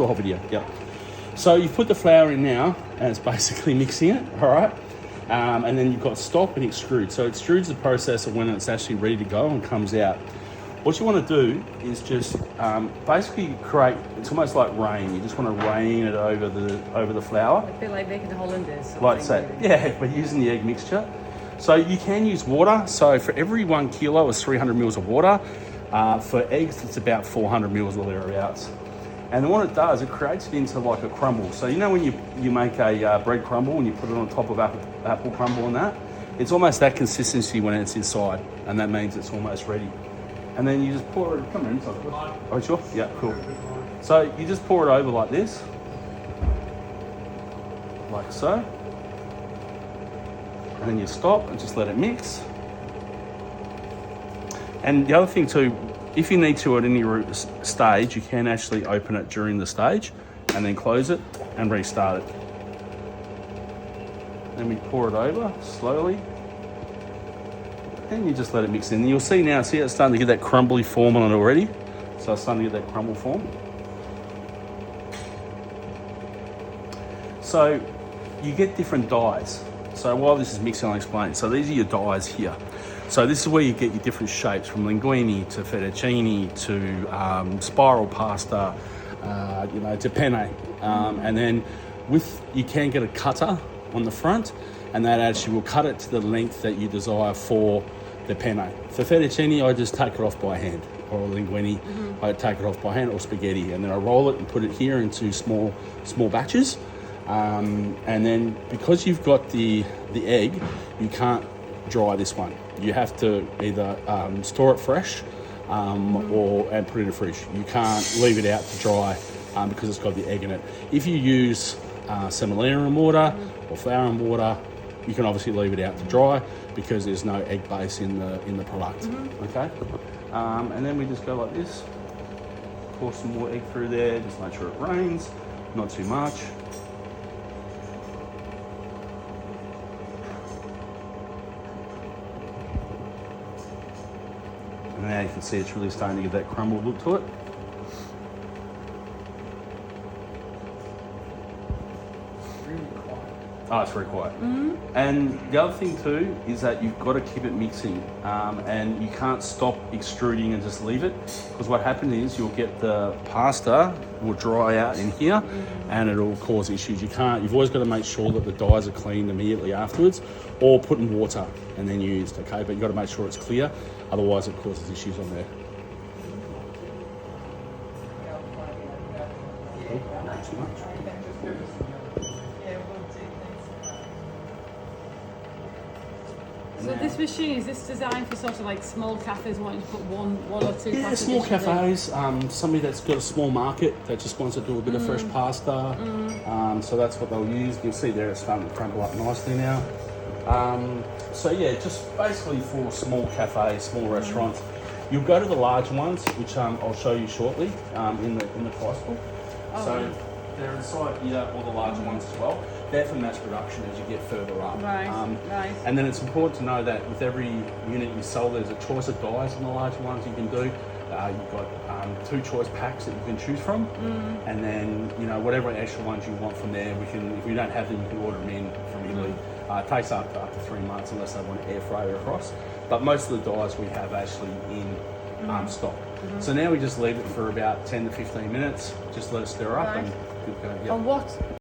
The whole video, yep. So you've put the flour in now, and it's basically mixing it, all right? And then you've got stop and extrude. So extrude's the process of when it's actually ready to go and comes out. What you want to do is just basically create, it's almost like rain. You just want to rain it over the flour. I feel like making the Hollanders. Like so, yeah, but using the egg mixture. So you can use water. So for every 1 kilo is 300 mils of water. For eggs, it's about 400 mils or thereabouts. And then what it does, it creates it into like a crumble. So you know when you make a bread crumble and you put it on top of apple crumble and that? It's almost that consistency when it's inside, and that means it's almost ready. And then you just pour it, come in. Oh, sure? Yeah, cool. So you just pour it over like this. Like so. And then you stop and just let it mix. And the other thing too, if you need to at any stage, you can actually open it during the stage and then close it and restart it. Then we pour it over slowly. And you just let it mix in. You'll see now, see it's starting to get that crumbly form on it already. So it's starting to get that crumble form. So you get different dyes. So while this is mixing, I'll explain. So these are your dyes here. So this is where you get your different shapes, from linguine to fettuccine to spiral pasta, to penne. And then you can get a cutter on the front, and that actually will cut it to the length that you desire for the penne. For fettuccine, I just take it off by hand, or linguine, I take it off by hand, or spaghetti, and then I roll it and put it here into small batches. And then because you've got the egg, you can't dry this one. You have to either store it fresh and put it in the fridge. You can't leave it out to dry because it's got the egg in it. If you use semolina and water or flour and water, you can obviously leave it out to dry because there's no egg base in the product. Okay, and then we just go like this. Pour some more egg through there. Just make sure it rains, not too much. And now you can see it's really starting to get that crumbled look to it. Oh, it's very quiet. And the other thing too is that you've got to keep it mixing, and you can't stop extruding and just leave it, because what happens is you'll get the pasta will dry out in here, and it'll cause issues. You've always got to make sure that the dyes are cleaned immediately afterwards, or put in water and then used. Okay, but you've got to make sure it's clear, otherwise it causes issues on there. Not too much. So this machine, is this designed for sort of like small cafes wanting to put one or two? Yeah, small cafes. Somebody that's got a small market that just wants to do a bit of fresh pasta. So that's what they'll use. You can see there it's starting to crumble up nicely now. So yeah, just basically for small cafes, small restaurants. You'll go to the large ones, which I'll show you shortly in the price book. So they're inside here, all the larger ones as well. They're for mass production as you get further up. Right. And then it's important to know that with every unit you sell, there's a choice of dyes in the larger ones you can do. You've got 2 choice packs that you can choose from, and then whatever extra ones you want from there, if we don't have them, you can order them in from Italy. It takes up to 3 months unless they want to air freight across. But most of the dyes we have actually in stock. So now we just leave it for about 10 to 15 minutes. Just let it stir up and good go. Yep. And what